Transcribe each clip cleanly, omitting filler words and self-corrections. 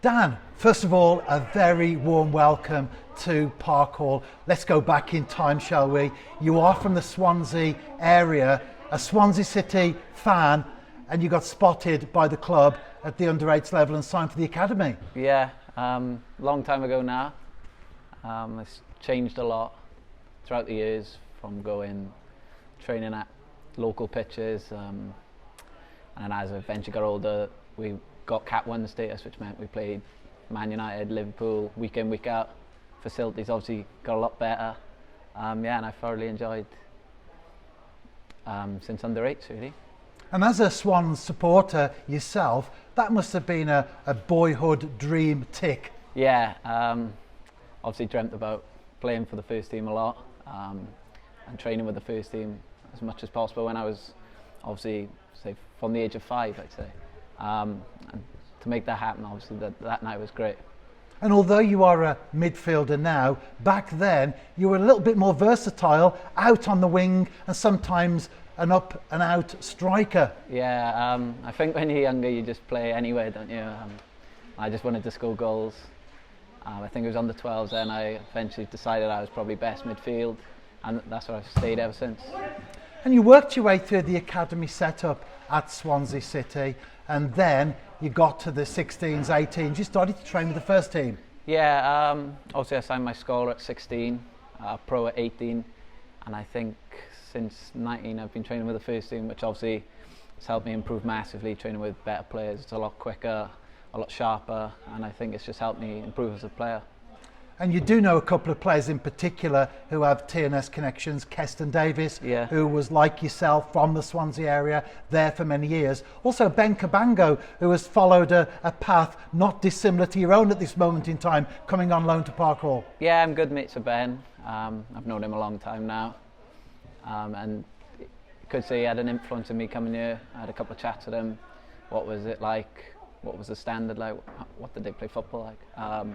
Dan, first of all, a very warm welcome to Park Hall. Let's go back in time, shall we? You are from the Swansea area, a Swansea City fan, and you got spotted by the club at the under-8s level and signed for the academy. Yeah, long time ago now. It's changed a lot throughout the years, from training at local pitches, and as I eventually got older, we got Cat 1 status, which meant we played Man United, Liverpool, week in, week out. Facilities obviously got a lot better. And I thoroughly enjoyed since under-8s, really. And as a Swans supporter yourself, that must have been a boyhood dream tick. Yeah, obviously dreamt about playing for the first team a lot, and training with the first team as much as possible when I was obviously, say, from the age of 5, I'd say. And to make that happen, obviously, that night was great. And although you are a midfielder now, back then you were a little bit more versatile, out on the wing and sometimes an up and out striker. Yeah, I think when you're younger you just play anywhere, don't you? I just wanted to score goals. I think it was under 12s then I eventually decided I was probably best midfield, and that's where I've stayed ever since. And you worked your way through the academy setup at Swansea City, and then you got to the 16s, 18s, you started to train with the first team. Yeah, obviously I signed my scholar at 16, pro at 18, and I think since 19 I've been training with the first team, which obviously has helped me improve massively, training with better players. It's a lot quicker, a lot sharper, and I think it's just helped me improve as a player. And you do know a couple of players in particular who have TNS connections. Keston Davis, yeah, who was like yourself from the Swansea area, there for many years. Also Ben Cabango, who has followed a path not dissimilar to your own at this moment in time, coming on loan to Park Hall. Yeah, I'm good mates with Ben. I've known him a long time now. And you could say he had an influence on me coming here. I had a couple of chats with him. What was it like? What was the standard like? What did they play football like?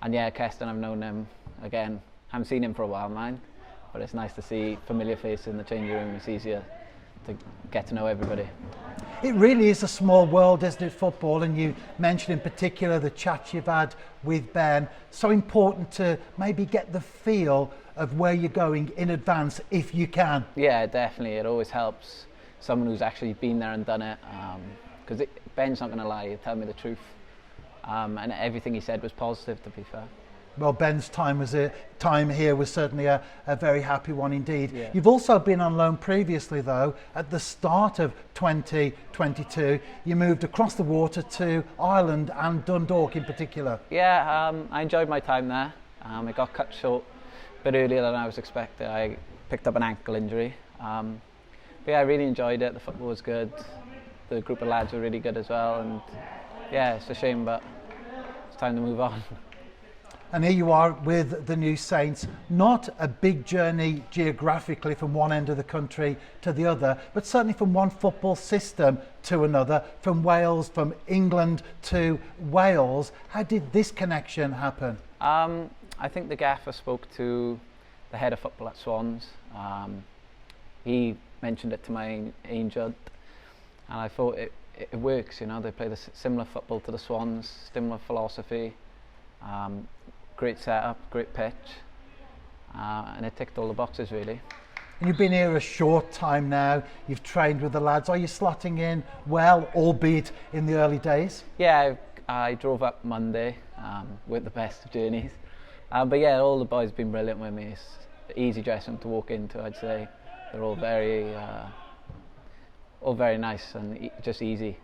And yeah, Keston, I've known him, again, haven't seen him for a while, mind, but it's nice to see familiar faces in the changing room. It's easier to get to know everybody. It really is a small world, isn't it, football? And you mentioned in particular the chats you've had with Ben. So important to maybe get the feel of where you're going in advance, if you can. Yeah, definitely. It always helps someone who's actually been there and done it, because Ben's not going to lie, he'll tell me the truth. And everything he said was positive, to be fair. Well, Ben's time here was certainly a very happy one indeed. Yeah. You've also been on loan previously, though. At the start of 2022, you moved across the water to Ireland and Dundalk in particular. Yeah, I enjoyed my time there. It got cut short a bit earlier than I was expecting. I picked up an ankle injury. But yeah, I really enjoyed it. The football was good. The group of lads were really good as well. And yeah, it's a shame, but it's time to move on. And here you are with the New Saints. Not a big journey geographically from one end of the country to the other, but certainly from one football system to another, from Wales, from England to Wales. How did this connection happen? I think the gaffer spoke to the head of football at Swans. He mentioned it to my agent, and I thought it works, you know. They play similar football to the Swans, similar philosophy, great setup, great pitch, and it ticked all the boxes really. And you've been here a short time now, you've trained with the lads. Are you slotting in well, albeit in the early days? Yeah, I drove up Monday with the best of journeys. But yeah, all the boys have been brilliant with me. It's an easy dressing room to walk into, I'd say. They're all very nice and just easy.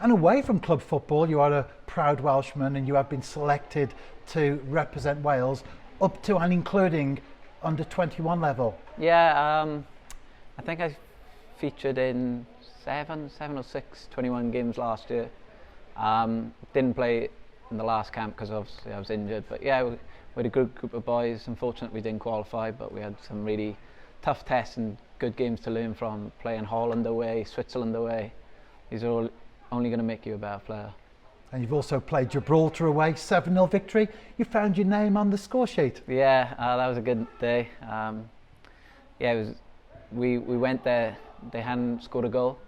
And away from club football, you are a proud Welshman and you have been selected to represent Wales up to and including under 21 level. Yeah, I think I featured in seven or six 21 games last year. Didn't play in the last camp because obviously I was injured, but yeah, we had a good group of boys. Unfortunately we didn't qualify, but we had some really tough tests and good games to learn from, playing Holland away, Switzerland away. These are all only going to make you a better player. And you've also played Gibraltar away, 7-0 victory. You found your name on the score sheet. Yeah, that was a good day. Yeah, it was. We went there, they hadn't scored a goal.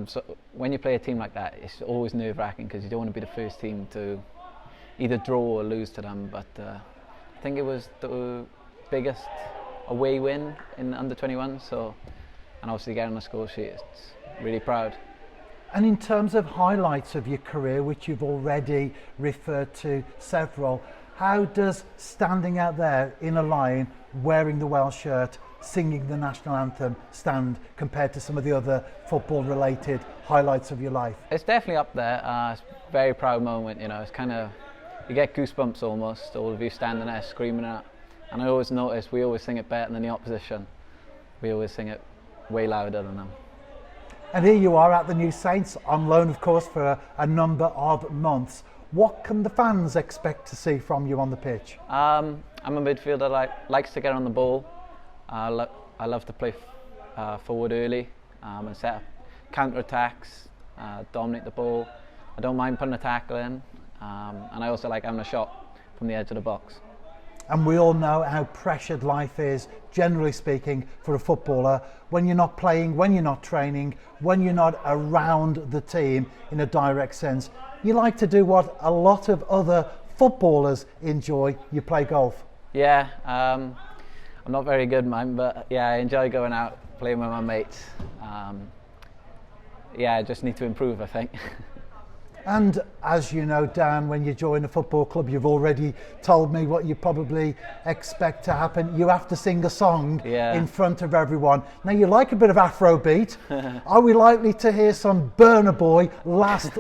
So when you play a team like that, it's always nerve-wracking because you don't want to be the first team to either draw or lose to them. But I think it was the biggest away win in under-21. So, and obviously getting on the score sheet, it's really proud. And in terms of highlights of your career, which you've already referred to several, how does standing out there in a line, wearing the Welsh shirt, singing the national anthem stand compared to some of the other football-related highlights of your life? It's definitely up there. It's a very proud moment, you know. It's kind of, you get goosebumps almost, all of you standing there screaming it. And I always notice we always sing it better than the opposition. We always sing it way louder than them. And here you are at the New Saints, on loan of course for a number of months. What can the fans expect to see from you on the pitch? I'm a midfielder that likes to get on the ball. I love to play forward early and set up counter-attacks, dominate the ball. I don't mind putting a tackle in, and I also like having a shot from the edge of the box. And we all know how pressured life is, generally speaking, for a footballer. When you're not playing, when you're not training, when you're not around the team in a direct sense, you like to do what a lot of other footballers enjoy. You play golf. Yeah, I'm not very good, man, but yeah, I enjoy going out, playing with my mates. Yeah, I just need to improve, I think. And as you know, Dan, when you join a football club, you've already told me what you probably expect to happen. You have to sing a song in front of everyone. Now, you like a bit of Afrobeat. Are we likely to hear some Burna Boy Last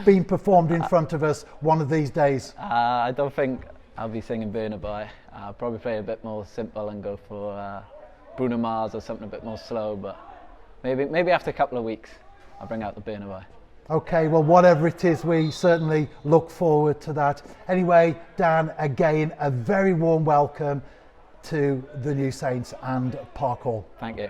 being performed in front of us one of these days? I don't think I'll be singing Burna Boy. I'll probably play a bit more simple and go for Bruno Mars or something a bit more slow, but maybe after a couple of weeks I'll bring out the Burna Boy. Okay, well, whatever it is, we certainly look forward to that. Anyway, Dan, again, a very warm welcome to the New Saints and Park Hall. Thank you.